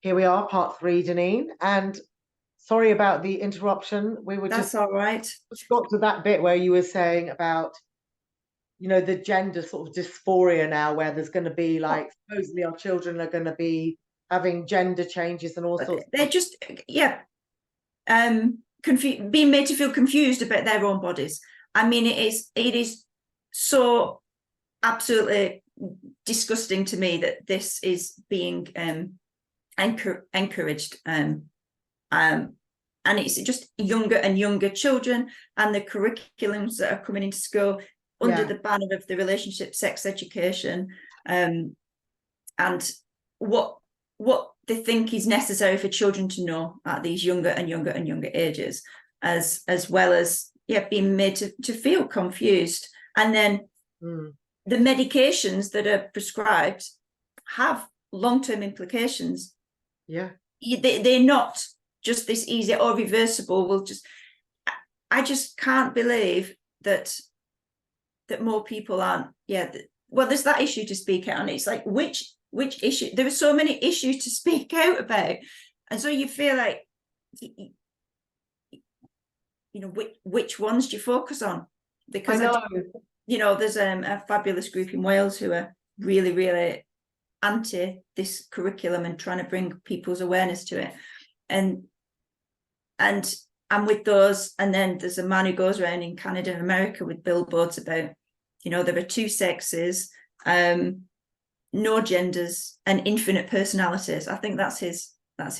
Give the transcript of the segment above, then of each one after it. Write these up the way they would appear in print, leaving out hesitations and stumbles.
Here we are, part 3, Denene. And sorry about the interruption. We were That's all right. just got to that bit where you were saying about, the gender sort of dysphoria now, where there's going to be like, supposedly our children are going to be having gender changes and all sorts. They're just, being made to feel confused about their own bodies. I mean, it is so absolutely disgusting to me that this is being encouraged. And it's just younger and younger children, and the curriculums that are coming into school under the banner of the relationship sex education, and what they think is necessary for children to know at these younger and younger and younger ages, as well as being made to feel confused. And then the medications that are prescribed have long-term implications. They're not just this easy or reversible. I just can't believe that more people aren't. Well, there's that issue to speak out, and it's like which issue. There are so many issues to speak out about, and so you feel like, which ones do you focus on? Because there's a fabulous group in Wales who are really, really anti this curriculum and trying to bring people's awareness to it, and I'm with those. And then there's a man who goes around in Canada and America with billboards about, there are two sexes, no genders, and infinite personalities. I think that's his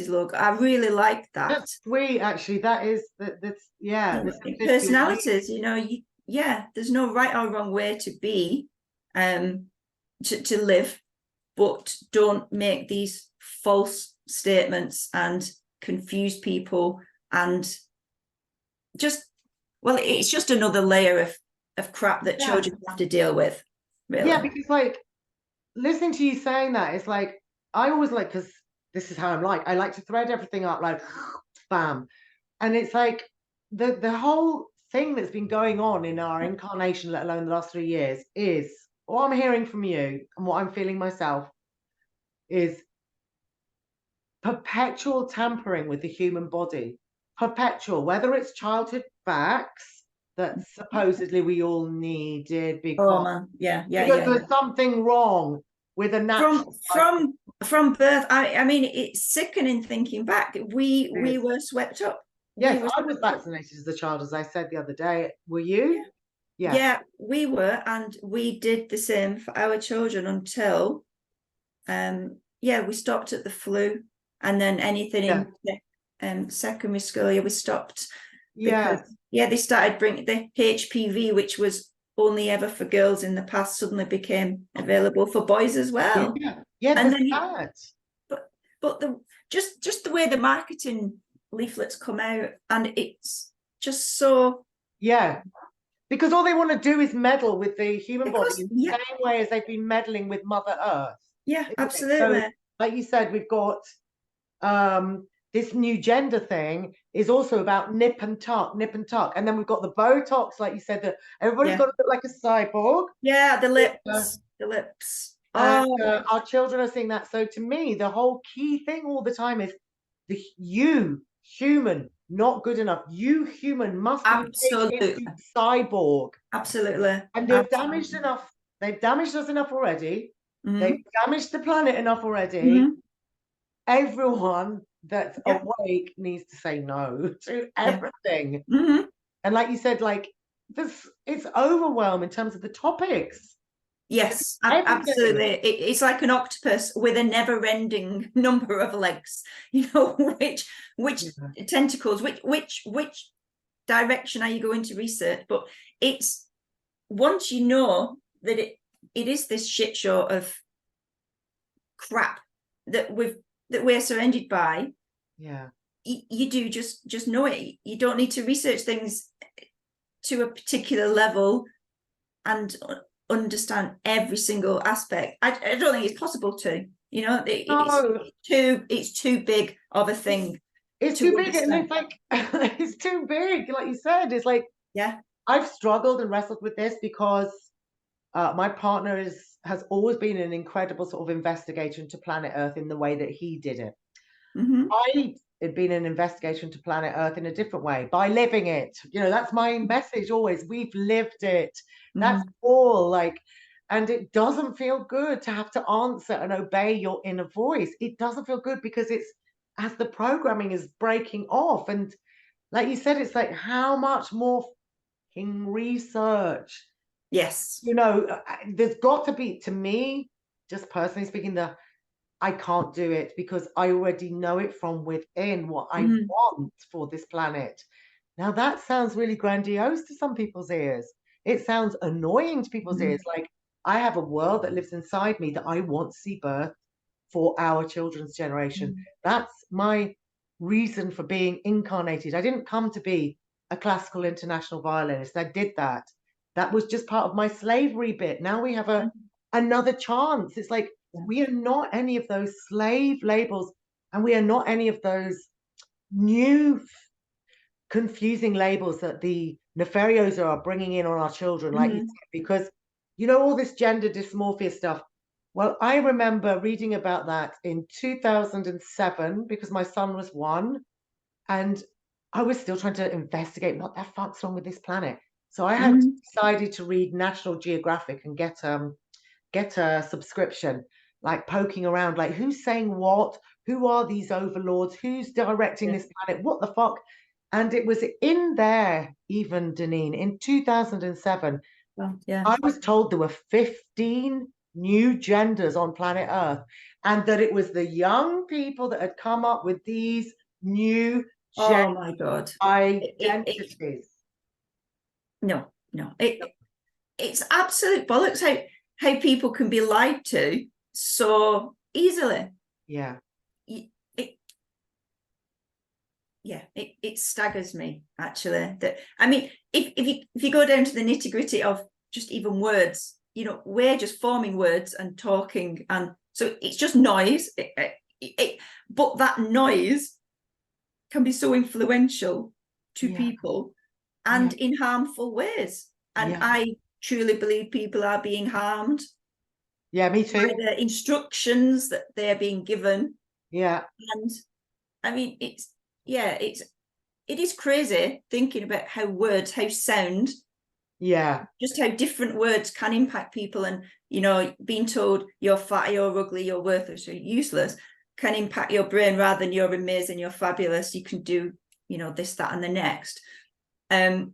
logo. I really like that. That's sweet, actually. That is personalities. There's no right or wrong way to be, to live, but don't make these false statements and confuse people. And it's just another layer of crap that children have to deal with, really. Yeah, because like listening to you saying that, it's like I always because this is how I'm like. I like to thread everything up like bam. And it's like the whole thing that's been going on in our incarnation, let alone the last 3 years, is what I'm hearing from you and what I'm feeling myself is perpetual tampering with the human body. Perpetual, whether it's childhood facts that supposedly we all needed because there's something wrong with a natural from birth. I mean, it's sickening thinking back. We were swept up. Yes, I was vaccinated as a child, as I said the other day. Were you? Yeah, we were, and we did the same for our children until we stopped at the flu, and then anything in secondary school, we stopped. Because, they started bringing the HPV, which was only ever for girls in the past, suddenly became available for boys as well. And then but just the way the marketing leaflets come out, and it's just so because all they want to do is meddle with the human body in the same way as they've been meddling with Mother Earth. Absolutely. So, like you said, we've got this new gender thing is also about nip and tuck, and then we've got the Botox, like you said, that everybody's got to look like a cyborg. The lips. And, our children are seeing that. So to me, the whole key thing all the time is you human not good enough. You human must be cyborg. Absolutely. And they've damaged enough. They've damaged us enough already. They've damaged the planet enough already. Everyone that's awake needs to say no to everything. And like you said, like this, it's overwhelmed in terms of the topics. Yes, absolutely. It's like an octopus with a never-ending number of legs. Which tentacles, which direction are you going to research? But it's once you know that it is this shit show of crap that we're surrounded by. You do just know it. You don't need to research things to a particular level and understand every single aspect. I don't think it's possible to. It's too big of a thing. It's too big, and it's like it's too big. Like you said, it's like I've struggled and wrestled with this because my partner has always been an incredible sort of investigator into planet Earth in the way that he did it. I had been an investigation to planet Earth in a different way by living it. That's my message always. We've lived it. That's all. Like, and it doesn't feel good to have to answer and obey your inner voice. It doesn't feel good because it's as the programming is breaking off. And like you said, it's like how much more research. Yes. There's got to be, to me, just personally speaking, I can't do it because I already know it from within what I want for this planet. Now that sounds really grandiose to some people's ears. It sounds annoying to people's ears. Like I have a world that lives inside me that I want to see birth for our children's generation. That's my reason for being incarnated. I didn't come to be a classical international violinist. I did that. That was just part of my slavery bit. Now we have another chance. It's like we are not any of those slave labels, and we are not any of those new confusing labels that the nefarios are bringing in on our children, like you said, because all this gender dysmorphia stuff. Well, I remember reading about that in 2007 because my son was 1 and I was still trying to investigate what the fuck's wrong with this planet. So I had decided to read National Geographic and get a subscription, like poking around, like who's saying what, who are these overlords, who's directing this planet, what the fuck. And it was in there, even Denene, in 2007, I was told there were 15 new genders on planet Earth, and that it was the young people that had come up with these new Oh my God. identities. No, it's absolute bollocks how people can be lied to so easily. Yeah. It staggers me, actually. That, I mean, if you go down to the nitty-gritty of just even words, we're just forming words and talking, and so it's just noise. But that noise can be so influential to people and in harmful ways. And I truly believe people are being harmed. Yeah, me too. By the instructions that they're being given. Yeah. And I mean, it is crazy thinking about how sound, just how different words can impact people. And being told you're fat, you're ugly, you're worthless, you're useless can impact your brain rather than you're amazing, you're fabulous, you can do this, that, and the next. And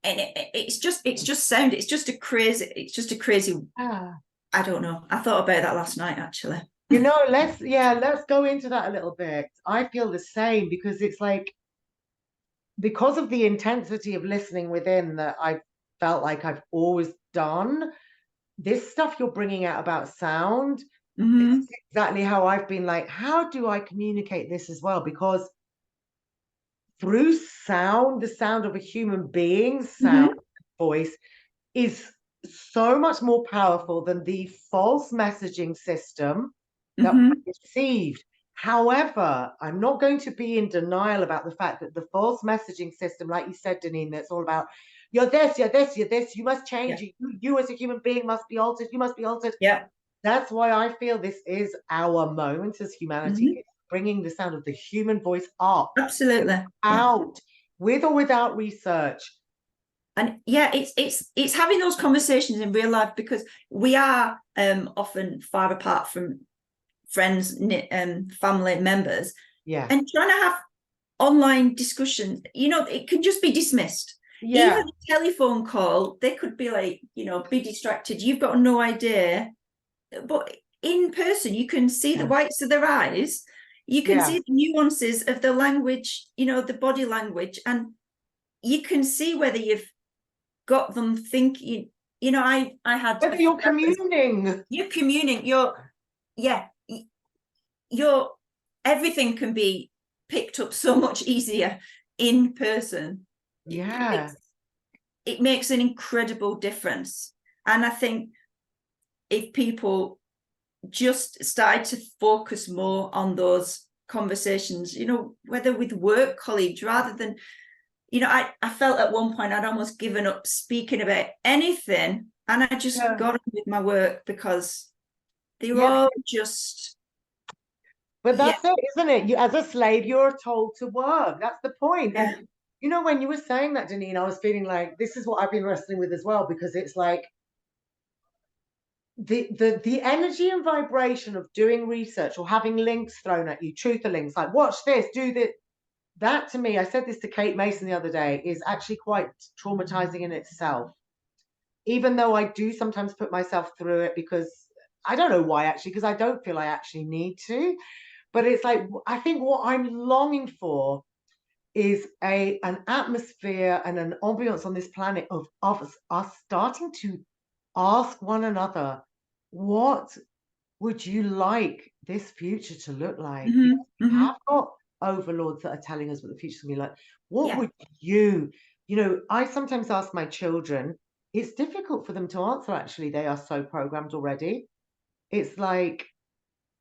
it's just sound. It's just a crazy. I don't know. I thought about that last night, actually. Let's go into that a little bit. I feel the same because it's like, because of the intensity of listening within that I felt like I've always done, this stuff you're bringing out about sound, it's exactly how I've been like, how do I communicate this as well? Because through sound, the sound of a human being's sound, voice is so much more powerful than the false messaging system that we received. However, I'm not going to be in denial about the fact that the false messaging system, like you said, Denene, that's all about you're this, you're this, you're this, you must change. You as a human being must be altered. You must be altered. Yeah. That's why I feel this is our moment as humanity. It's bringing the sound of the human voice up. Absolutely. Out, with or without research. And it's having those conversations in real life, because we are often far apart from friends, family members, and trying to have online discussions, it can just be dismissed. Even a telephone call, they could be like, be distracted, you've got no idea. But in person, you can see the whites of their eyes, you can see the nuances of the language, the body language, and you can see whether you've got them thinking. I had whether you're communing, your everything can be picked up so much easier in person. It makes an incredible difference. And I think if people just started to focus more on those conversations, whether with work colleagues, rather than, I felt at one point I'd almost given up speaking about anything, and I just got on with my work because they were all just But Yeah, that's it, isn't it? You, as a slave, you're told to work. That's the point. yeah. And you know, when you were saying that, Denene, I was feeling like this is what I've been wrestling with as well, because it's like the energy and vibration of doing research or having links thrown at you, truth links, like watch this, do this. That to me, I said this to Kate Mason the other day, is actually quite traumatizing in itself. Even though I do sometimes put myself through it because I don't know why actually, because I don't feel I actually need to. But it's like I think what I'm longing for is an atmosphere and an ambience on this planet of us starting to ask one another, what would you like this future to look like? Hmm. Because we Hmm. have got overlords that are telling us what the future's gonna be like. What Yeah. would you know, I sometimes ask my children, it's difficult for them to answer actually. They are so programmed already. It's like,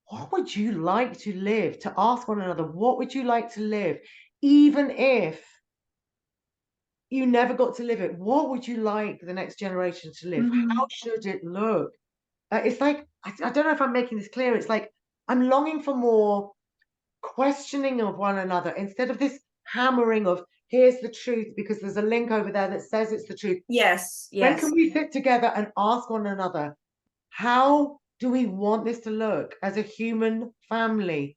what would you like to live? To ask one another, what would you like to live? Even if you never got to live it, what would you like the next generation to live? How Hmm. should it look? It's like, I don't know if I'm making this clear. It's like, I'm longing for more questioning of one another instead of this hammering of, here's the truth, because there's a link over there that says it's the truth. Yes, When yes. can we sit together and ask one another, how do we want this to look as a human family?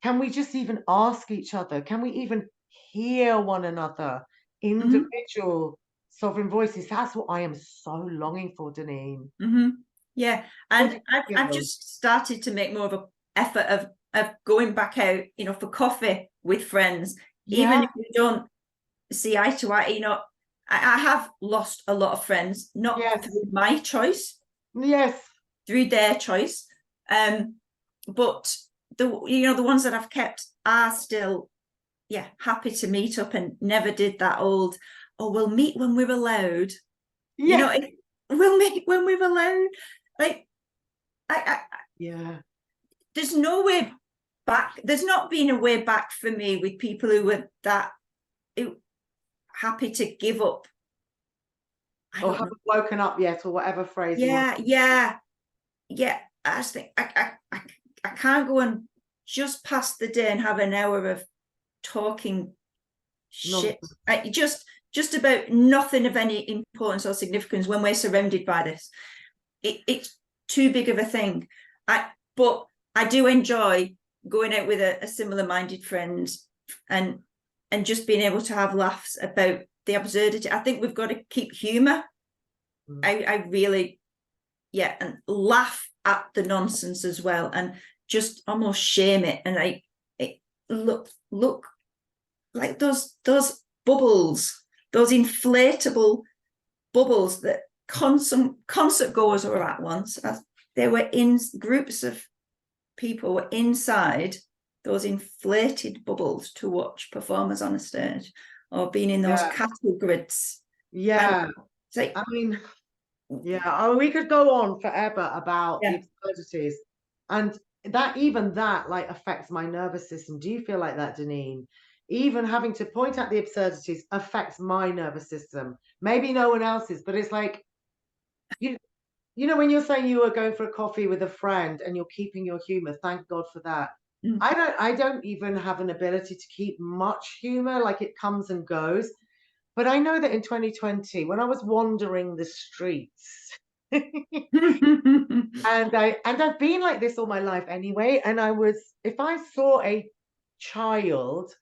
Can we just even ask each other? Can we even hear one another? Hmm. Individual sovereign voices. That's what I am so longing for, Denene. Hmm. Yeah, What do and you I've feel? just started to make more of an effort of going back out, for coffee with friends, even Yeah, if we don't see eye to eye. I have lost a lot of friends, not yes, through my choice, yes, through their choice. But the ones that I've kept are still, yeah, happy to meet up, and never did that old, oh, we'll meet when we're allowed. yes, We'll meet when we're allowed. Like, I yeah, there's no way back. There's not been a way back for me with people who were that happy to give up. I or don't know. haven't woken up yet, or whatever phrase you want. Yeah, yeah, yeah. I just think I can't go and just pass the day and have an hour of talking shit. Nonsense. Just about nothing of any importance or significance when we're surrounded by this. It's too big of a thing. But I do enjoy going out with a similar minded friend, and just being able to have laughs about the absurdity. I think we've got to keep humor. Mm. I really, yeah, and laugh at the nonsense as well, and just almost shame it. And look like those bubbles, those inflatable bubbles that concert goers were at once. They were in groups of people were inside those inflated bubbles to watch performers on a stage, or being in those Yeah, cattle grids. And yeah. it's like, I mean, yeah. Oh, we could go on forever about the yeah, absurdities, and that even that like affects my nervous system. Do you feel like that, Denene? Even having to point out the absurdities affects my nervous system. Maybe no one else's, but it's like you you know, when you're saying you were going for a coffee with a friend and you're keeping your humor, thank God for that. mm, I don't even have an ability to keep much humor, like it comes and goes. But I know that in 2020, when I was wandering the streets, and I've been like this all my life anyway, and I was, if I saw a child,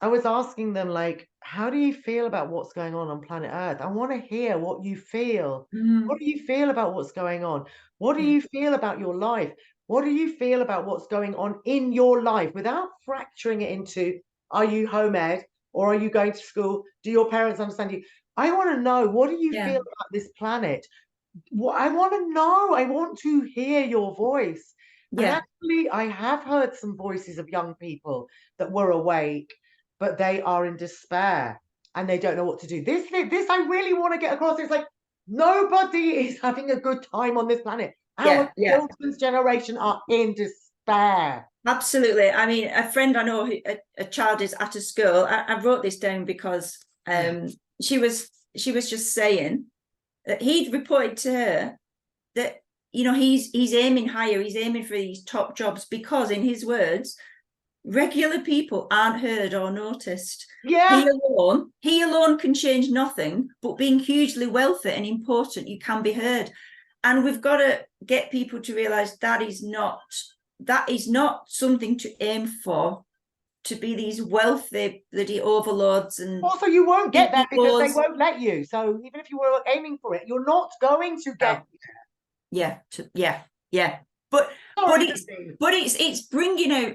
I was asking them, like, how do you feel about what's going on planet Earth? I want to hear what you feel. What mm, do you feel about what's going on? What do yeah, you feel about your life? What do you feel about what's going on in your life without fracturing it into, are you home ed or are you going to school? Do your parents understand you? I want to know, what do you yeah, feel about this planet? What I want to know, I want to hear your voice. And yeah, actually, I have heard some voices of young people that were awake, but they are in despair and they don't know what to do. This I really want to get across. It's like nobody is having a good time on this planet. Our yeah, yeah. children's generation are in despair. Absolutely. I mean, a friend I know, a child is at a school. I wrote this down because Yeah. she was just saying that he'd reported to her that he's aiming higher, he's aiming for these top jobs because, in his words, regular people aren't heard or noticed. Yeah. He alone can change nothing, but being hugely wealthy and important, you can be heard. And we've got to get people to realize that is not something to aim for, to be these wealthy bloody overlords. And also, you won't get that because they CEOs. won't let you. So even if you were aiming for it, you're not going to get Yeah. But it's bringing out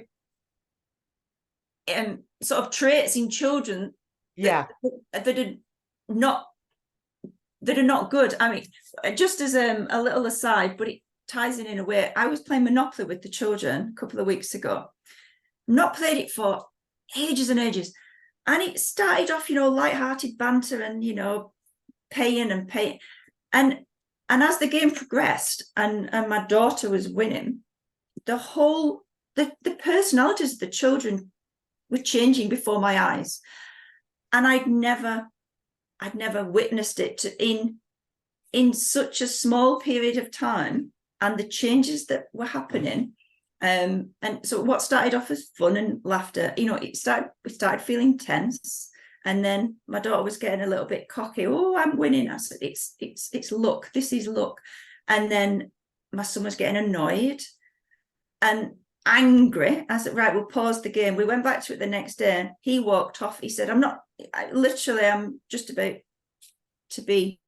sort of traits in children that are not good. I mean, just as a little aside, but it ties in a way. I was playing Monopoly with the children a couple of weeks ago. Not played it for ages and ages, and it started off, light-hearted banter and paying, and as the game progressed and my daughter was winning, the personalities of the children were changing before my eyes, and I'd never witnessed it in such a small period of time, and the changes that were happening. And so what started off as fun and laughter, we started feeling tense, and then my daughter was getting a little bit cocky. Oh, I'm winning. I said, it's luck. This is luck. And then my son was getting annoyed and angry. I said, right, we'll pause the game. We went back to it the next day. He walked off. He said, I'm just about to be,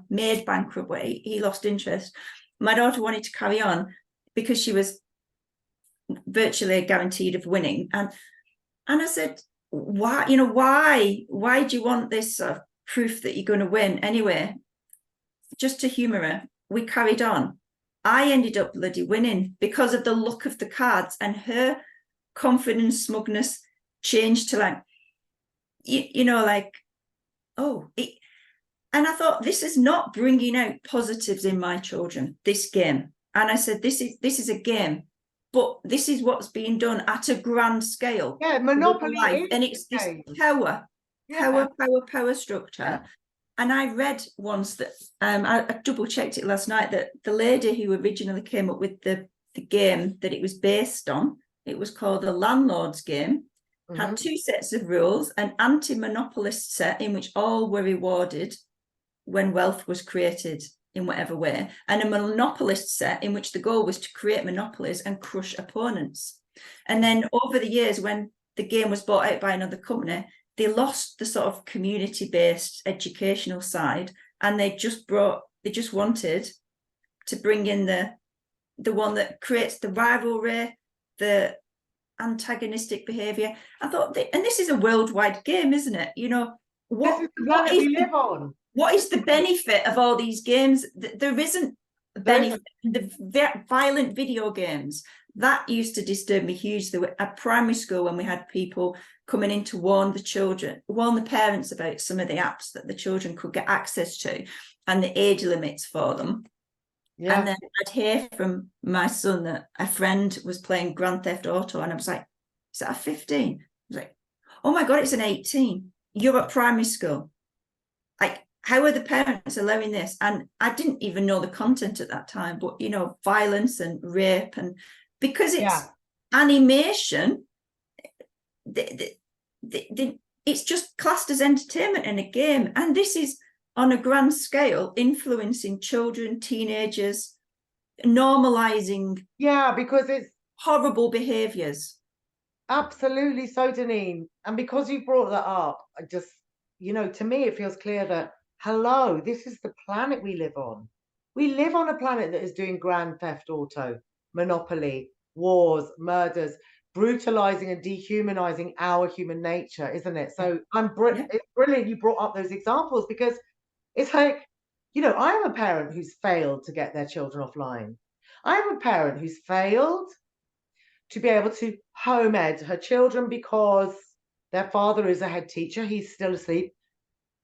made bankrupt. But he lost interest. My daughter wanted to carry on because she was virtually guaranteed of winning. And I said, why do you want this sort of proof that you're going to win? Anyway, just to humor her, we carried on. I ended up bloody winning because of the look of the cards, and her confidence, smugness changed to like, and I thought, this is not bringing out positives in my children, this game. And I said, this is a game, but this is what's being done at a grand scale. Yeah, Monopoly is, and it's this power structure. Yeah. And I read once that I double checked it last night, that the lady who originally came up with the game that it was based on, it was called the Landlords Game, had two sets of rules: an anti-monopolist set in which all were rewarded when wealth was created in whatever way, and a monopolist set in which the goal was to create monopolies and crush opponents. And then over the years, when the game was bought out by another company, they lost the sort of community-based educational side, and they just wanted to bring in the one that creates the rivalry, the antagonistic behavior. I thought, and this is a worldwide game, isn't it? This is the planet we live on. What is the benefit of all these games? There isn't a benefit. The violent video games, that used to disturb me hugely. At primary school, when we had people coming in to warn the parents about some of the apps that the children could get access to and the age limits for them. Yeah. And then I'd hear from my son that a friend was playing Grand Theft Auto, and I was like, is that a 15? I was like, oh my God, it's an 18. You're at primary school. Like, how are the parents allowing this? And I didn't even know the content at that time, but violence and rape, and because it's animation, it's just classed as entertainment and a game. And this is on a grand scale influencing children, teenagers, normalizing because it's horrible behaviors. Absolutely so, Denene. And because you brought that up, I just, to me it feels clear that, hello, this is the planet we live on. We live on a planet that is doing Grand Theft Auto, Monopoly, wars, murders, brutalizing and dehumanizing our human nature, isn't it? So it's brilliant you brought up those examples, because it's like, I am a parent who's failed to get their children offline. I am a parent who's failed to be able to home ed her children because their father is a head teacher, he's still asleep,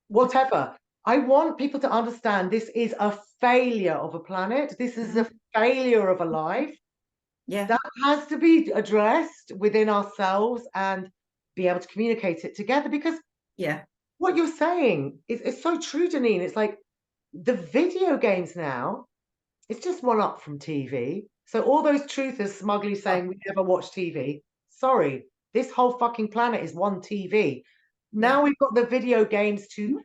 whatever. I want people to understand this is a failure of a planet. This is a failure of a life. Yeah. That has to be addressed within ourselves and be able to communicate it together, because what you're saying is so true, Denene. It's like the video games now, It's just one up from TV. So all those truthers smugly saying we never watch TV. Sorry, this whole fucking planet is one TV. Now we've got the video games to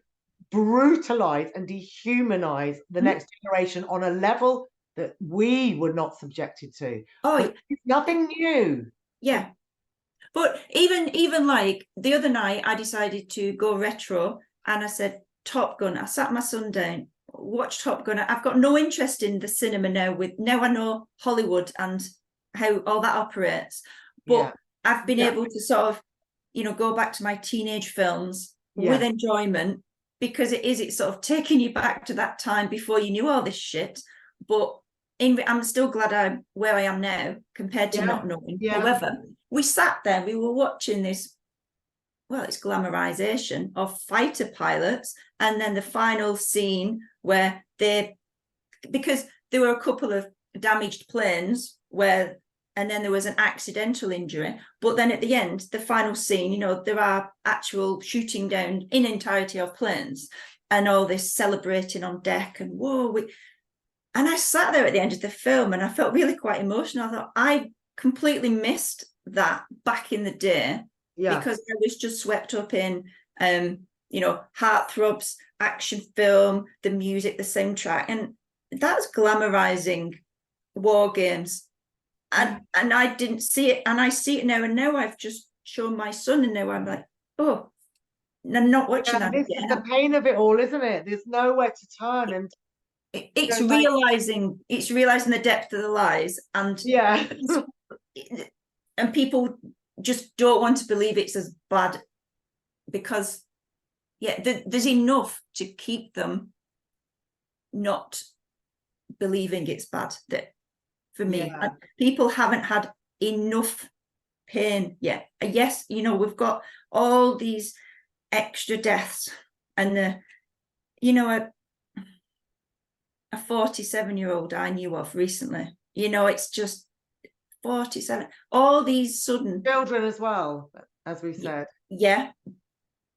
brutalize and dehumanize the next generation on a level that we were not subjected to. But it's nothing new. Yeah. But even like the other night, I decided to go retro, and I said, Top Gun. I sat my son down, watch Top Gun. I've got no interest in the cinema now. Now I know Hollywood and how all that operates. But I've been able to sort of, go back to my teenage films with enjoyment, because it's sort of taking you back to that time before you knew all this shit. But I'm still glad I'm where I am now compared to not knowing. However, we sat there, we were watching this, well, it's glamorization of fighter pilots, and then the final scene where because there were a couple of damaged planes and then there was an accidental injury, but then at the end, the final scene, there are actual shooting down in entirety of planes, and all this celebrating on deck, and whoa, and I sat there at the end of the film and I felt really quite emotional. I thought I completely missed that back in the day, because I was just swept up in heartthrobs, action film, the music, the soundtrack, and that's glamorizing war games, and I didn't see it, and I see it now, and now I've just shown my son, and now I'm like, oh, I'm not watching that this again. is the pain of it all, isn't it? There's nowhere to turn, and it's realizing the depth of the lies, and and people just don't want to believe it's as bad, because there's enough to keep them not believing it's bad. That for me, people haven't had enough pain yet. Yes, we've got all these extra deaths, and a 47-year-old I knew of recently, it's just 47, all these sudden children as well, as we said.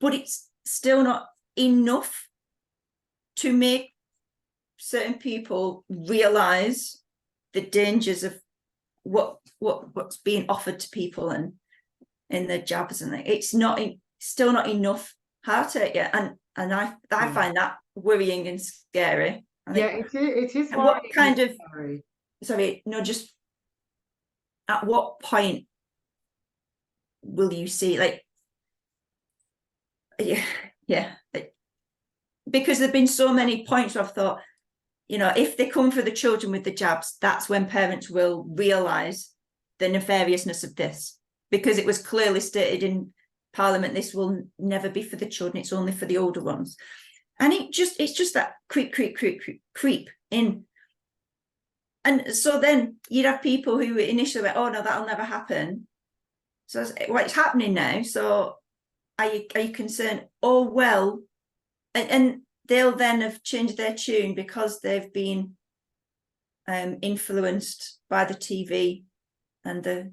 But it's still not enough to make certain people realize the dangers of what's being offered to people and in the jabs, and it's still not enough heartache yet, and I find that worrying and scary. It is. What kind of just at what point will you see, because there've been so many points where I've thought, if they come for the children with the jabs, that's when parents will realize the nefariousness of this, because it was clearly stated in Parliament, this will never be for the children, it's only for the older ones. And it's just that creep in. And so then you'd have people who initially went, oh no, that'll never happen. So it's happening now. So are you concerned? Oh, well, and they'll then have changed their tune because they've been influenced by the TV and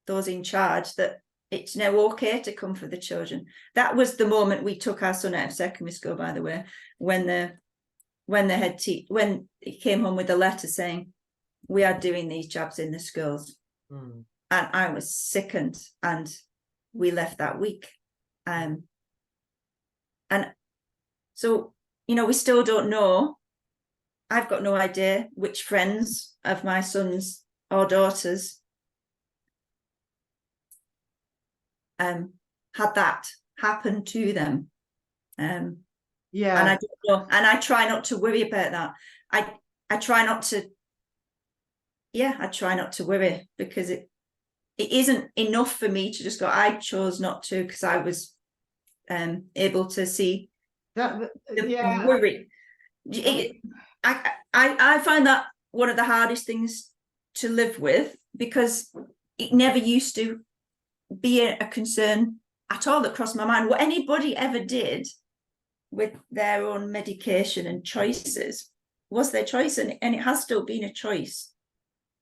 those in charge, that it's now okay to come for the children. That was the moment we took our son out of secondary school, by the way, when he came home with a letter saying, we are doing these jabs in the schools. And I was sickened, and we left that week. And so, we still don't know. I've got no idea which friends of my sons or daughters had that happen to them. And I don't know. And I try not to worry about that. I try not to worry, because it isn't enough for me to just go, I chose not to because I was able to see the worry. I find that one of the hardest things to live with, because it never used to be a concern at all that crossed my mind. What anybody ever did with their own medication and choices was their choice, and it has still been a choice.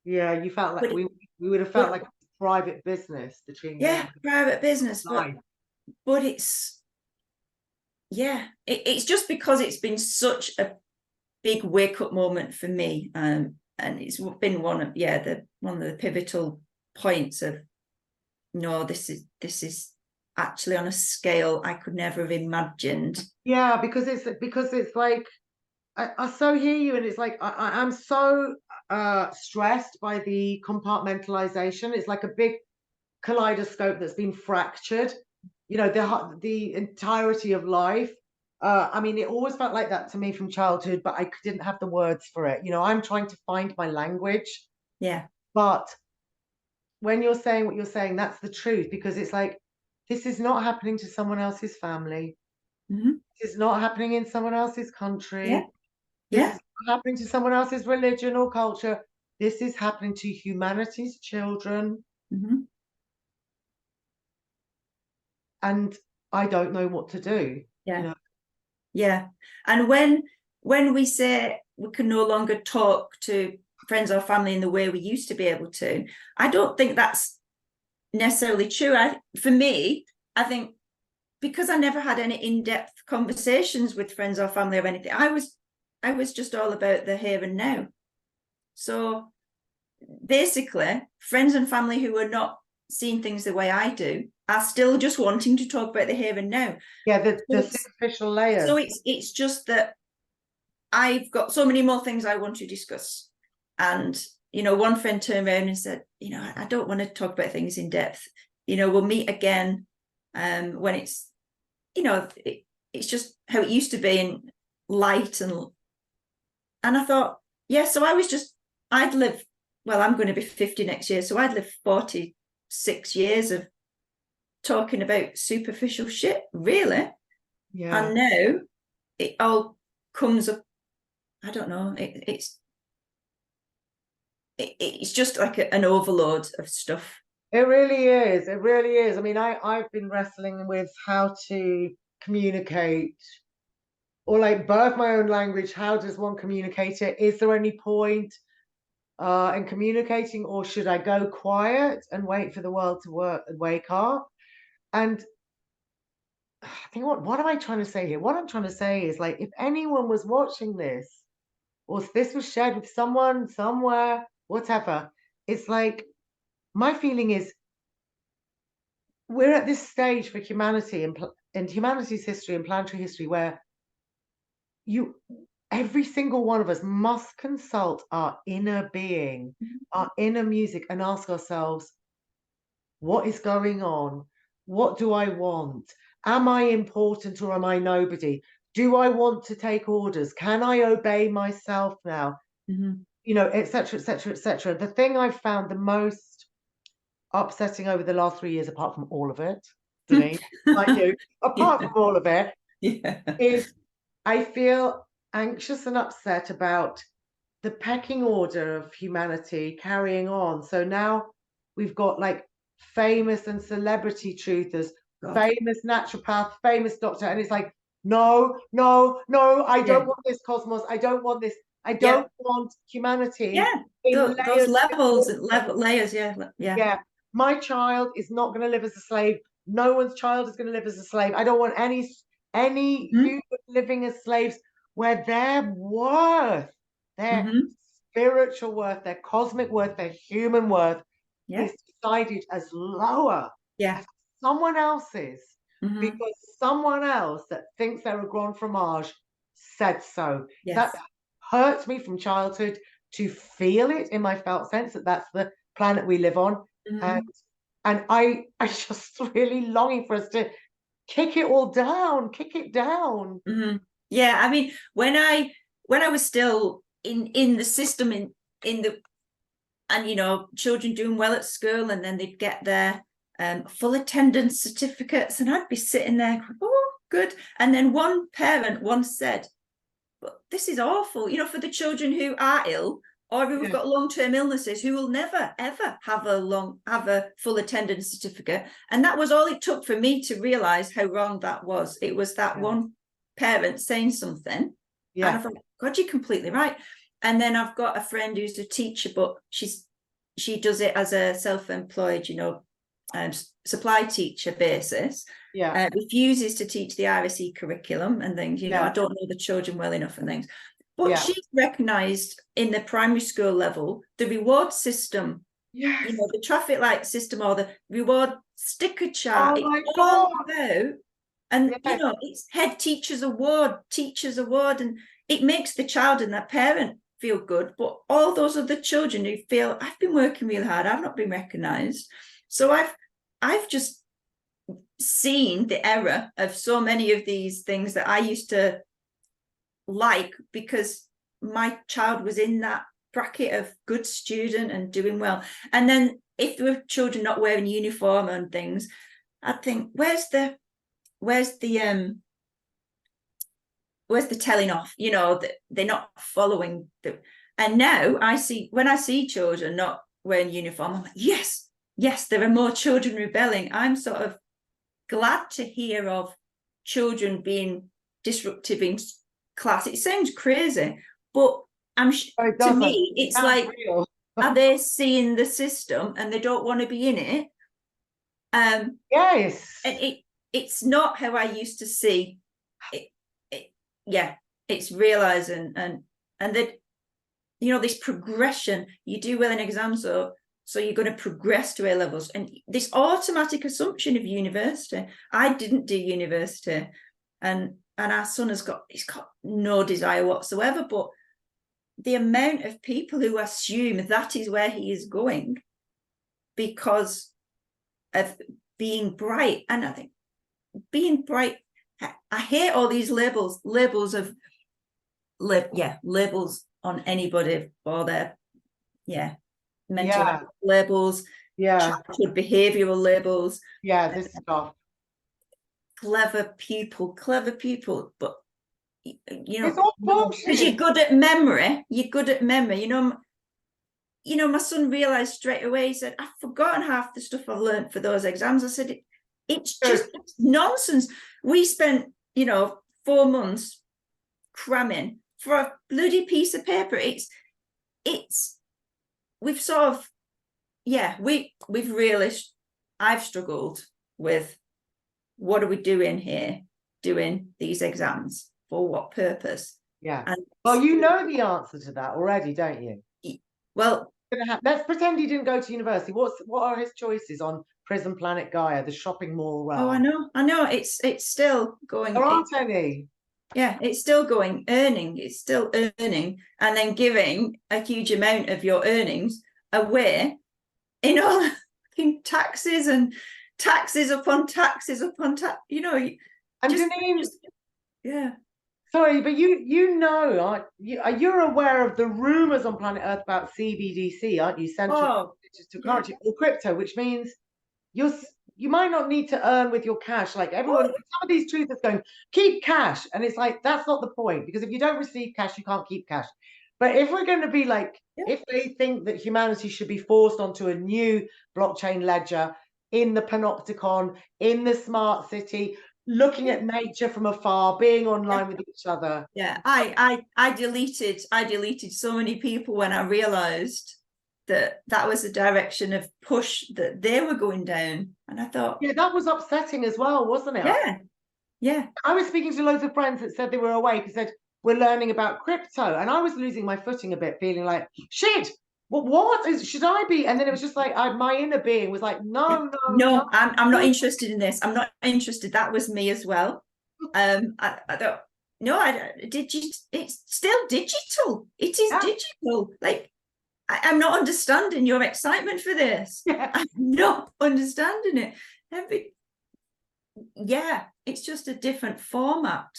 You felt like we would have felt like a private business between private business, but it's it's just because it's been such a big wake up moment for me, and it's been one of the pivotal points of, no, this is actually on a scale I could never have imagined. Yeah, because it's like I so hear you, and it's like I'm so stressed by the compartmentalization. It's like a big kaleidoscope that's been fractured. You know, the entirety of life. I mean, it always felt like that to me from childhood, but I didn't have the words for it. You know, I'm trying to find my language. Yeah. But when you're saying what you're saying, that's the truth, because it's like, this is not happening to someone else's family. Mm-hmm. This is not happening in someone else's country. Yeah. This Yeah. is not happening to someone else's religion or culture. This is happening to humanity's children. Mm-hmm. And I don't know what to do. Yeah. You know? Yeah. And when we say we can no longer talk to friends or family in the way we used to be able to, I don't think that's necessarily true. For me, I think because I never had any in-depth conversations with friends or family or anything, I was just all about the here and now. So basically, friends and family who are not seeing things the way I do are still just wanting to talk about the here and now. Yeah, the superficial layers. So it's just that I've got so many more things I want to discuss. And, you know, one friend turned around and said, you know, I don't want to talk about things in depth. You know, we'll meet again when it's, you know, it's just how it used to be, in light. And I thought, yeah, so I'd live, well, I'm going to be 50 next year. So I'd live 46 years of talking about superficial shit, really. Yeah. And now it all comes up, I don't know, it's just like an overload of stuff. It really is. It really is. I mean, I've been wrestling with how to communicate, or like birth my own language. How does one communicate it? Is there any point in communicating, or should I go quiet and wait for the world to wake up? And I think, what am I trying to say here? What I'm trying to say is, like, if anyone was watching this, or if this was shared with someone somewhere, whatever, it's like, my feeling is, we're at this stage for humanity and humanity's history and planetary history where every single one of us must consult our inner being, our inner music, and ask ourselves, what is going on? What do I want? Am I important or am I nobody? Do I want to take orders? Can I obey myself now? Mm-hmm. You know, etc., etc., etc. The thing I've found the most upsetting over the last 3 years, apart from all of it, Denene, like you, apart from all of it, is I feel anxious and upset about the pecking order of humanity carrying on. So now we've got like famous and celebrity truthers, famous naturopath, famous doctor, and it's like, no, no, no, I don't want this cosmos. I don't want this. I don't want humanity. Yeah, those levels and layers. Yeah. My child is not going to live as a slave. No one's child is going to live as a slave. I don't want any human living as slaves, where their worth, their spiritual worth, their cosmic worth, their human worth is decided as lower as someone else's, because someone else that thinks they're a grand fromage said so. That hurts me from childhood to feel it in my felt sense that that's the planet we live on. And I just really longing for us to kick it all down, kick it down. Yeah, I mean, when I was still in the system, in the, and you know, children doing well at school, and then they'd get their full attendance certificates, and I'd be sitting there going, oh, good. And then one parent once said, but this is awful, you know, for the children who are ill or who've got long-term illnesses, who will never ever have a full attendance certificate. And that was all it took for me to realize how wrong that was. It was that one parent saying something, and I thought, God, you're completely right. And then I've got a friend who's a teacher, but she does it as a self-employed, you know, supply teacher basis. Refuses to teach the RSE curriculum and things, you know, I don't know the children well enough and things. But she's recognised in the primary school level the reward system, yes. you know, the traffic light system or the reward sticker chart. Oh my it's God. all about, and yes. you know, it's head teacher's award, and it makes the child and that parent feel good. But all those other children who feel, I've been working really hard, I've not been recognised. So I've just seen the error of so many of these things that I used to like, because my child was in that bracket of good student and doing well. And then if there were children not wearing uniform and things, I'd think, where's the telling off, you know, that they're not following the. And now when I see children not wearing uniform, I'm like, yes, there are more children rebelling. I'm sort of glad to hear of children being disruptive in class. It sounds crazy, but to me, it's like, real. are they seeing the system and they don't want to be in it? Yes. And it's not how I used to see it. It's realizing and that, you know, this progression, you do well in exams, so you're going to progress to A levels, and this automatic assumption of university. I didn't do university, and our son he's got no desire whatsoever, but the amount of people who assume that is where he is going because of being bright. And I think being bright, I hate all these labels on anybody for their mental health labels, childhood behavioural labels. This stuff. Clever pupil, but you know, it's all bullshit. Because you're good at memory. You know, my son realised straight away. He said, I've forgotten half the stuff I've learned for those exams. I said, it's just nonsense. We spent, 4 months cramming for a bloody piece of paper. We've sort of, we've realised I've struggled with, what are we doing here, doing these exams? For what purpose? Yeah. And well, you know the answer to that already, don't you? Well, let's pretend he didn't go to university. What are his choices on Prison Planet Gaia, the shopping mall realm? Oh, I know. It's still going. There aren't any. Yeah, it's still going. It's still earning, and then giving a huge amount of your earnings away in all taxes and taxes upon taxes upon tax. And Denene, yeah. Sorry, but you're aware of the rumors on planet Earth about CBDC, aren't you? Central digital currency or crypto, which means you might not need to earn with your cash. Like everyone, some of these truthers going, keep cash. And it's like, that's not the point, because if you don't receive cash, you can't keep cash. But if we're going to be like, if they think that humanity should be forced onto a new blockchain ledger in the panopticon, in the smart city, looking at nature from afar, being online with each other. Yeah, I deleted so many people when I realized that was the direction of push that they were going down. And I thought, that was upsetting as well, wasn't it? Yeah. I was speaking to loads of friends that said they were awake and said, we're learning about crypto. And I was losing my footing a bit, feeling like, shit, should I be? And then it was just like, my inner being was like, no. I'm not interested in this. I'm not interested. That was me as well. I thought, no, it's still digital. It is digital. Like, I'm not understanding your excitement for this. I'm not understanding it. It's just a different format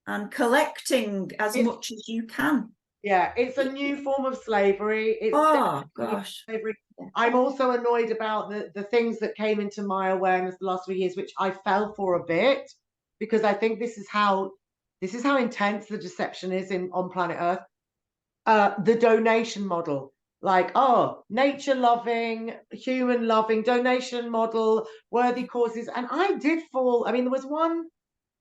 and collecting as much as you can. Yeah, it's a new form of slavery. Slavery. I'm also annoyed about the things that came into my awareness the last 3 years, which I fell for a bit, because I think this is how intense the deception is on planet Earth. The donation model, like, nature loving, human loving donation model, worthy causes. And I did fall. I mean,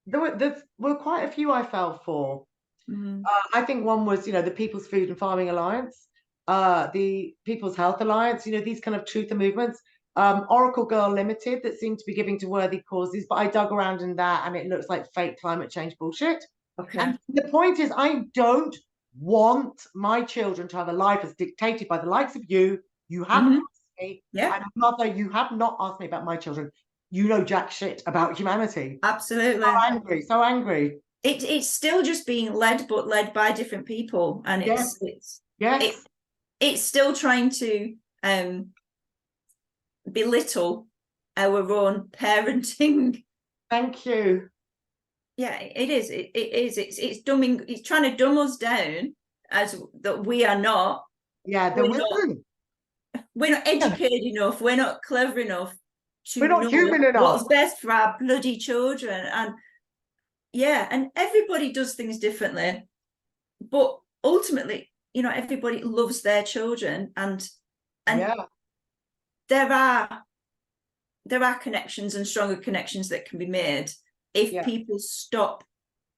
there were quite a few I fell for. Mm-hmm. I think one was, the People's Food and Farming Alliance, the People's Health Alliance, these kind of truther movements, Oracle Girl Limited, that seemed to be giving to worthy causes, but I dug around in that and it looks like fake climate change bullshit. Okay. And the point is, I don't want my children to have a life as dictated by the likes of you. You haven't asked me. Yeah. I'm a mother. You have not asked me about my children. You know jack shit about humanity. Absolutely. So angry, so angry. It's still just being led, but led by different people, and it's still trying to belittle our own parenting. Thank you. Yeah, it is. It is. It's dumbing. It's trying to dumb us down as that we are not. Yeah, we're not educated enough. We're not clever enough to we're not know human enough. What's best for our bloody children. And yeah, and everybody does things differently, but ultimately, you know, everybody loves their children, and there are connections and stronger connections that can be made if people stop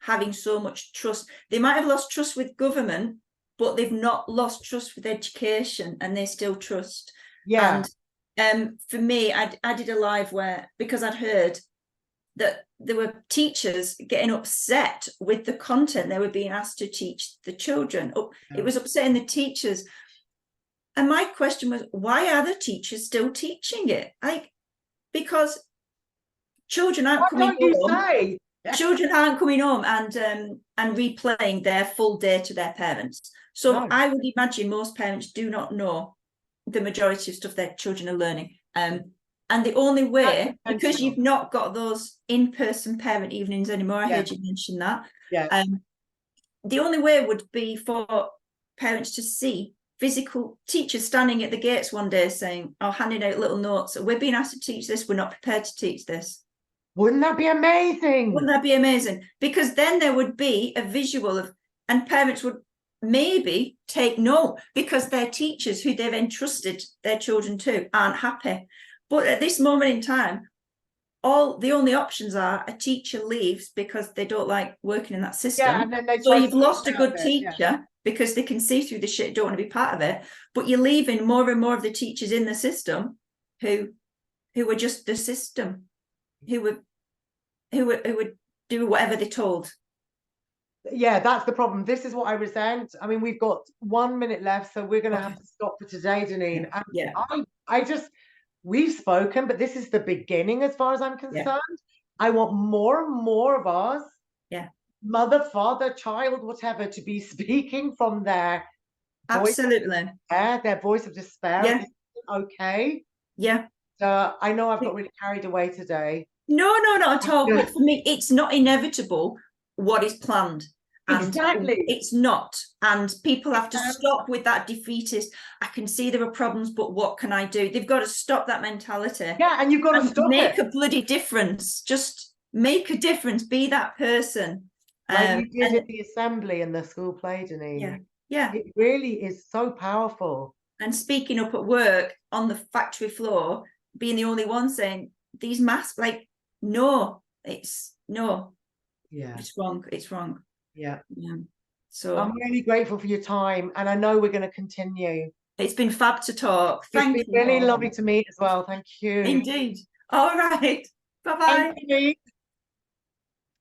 having so much trust. They might have lost trust with government, but they've not lost trust with education, and they still trust. And for me, I did a live where, because I'd heard that there were teachers getting upset with the content they were being asked to teach the children. It was upsetting the teachers. And my question was, why are the teachers still teaching it? Because children aren't coming home. Children aren't coming home and replaying their full day to their parents. So I would imagine most parents do not know the majority of stuff their children are learning. And the only way, because you've not got those in-person parent evenings anymore, I heard you mention that. The only way would be for parents to see physical teachers standing at the gates one day saying, oh, handing out little notes, we're being asked to teach this, we're not prepared to teach this. Wouldn't that be amazing? Wouldn't that be amazing? Because then there would be a visual of, and parents would maybe take note, because their teachers who they've entrusted their children to aren't happy. But at this moment in time, the only options are a teacher leaves because they don't like working in that system. And then so you've lost a good teacher because they can see through the shit, don't want to be part of it. But you're leaving more and more of the teachers in the system who were just the system, who would do whatever they're told. Yeah, that's the problem. This is what I resent. I mean, we've got 1 minute left, so we're going to have to stop for today, Denene. We've spoken, but this is the beginning as far as I'm concerned. I want more and more of us, mother, father, child, whatever, to be speaking from their absolutely their voice of despair. Okay. I know I've got really carried away today. No, not at all. But for me, it's not inevitable what is planned. Exactly. It's not. And people have to stop with that defeatist. I can see there are problems, but what can I do? They've got to stop that mentality. Yeah, and you've got to stop make a bloody difference. Just make a difference. Be that person. Like you did at the assembly and the school play, Denene. Yeah. It really is so powerful. And speaking up at work on the factory floor, being the only one saying these masks, like, no, it's no. Yeah. It's wrong. It's wrong. Yeah. So I'm really grateful for your time, and I know we're going to continue. It's been fab to talk. Thank you. It's been really lovely to meet as well. Thank you. Indeed. All right. Bye-bye.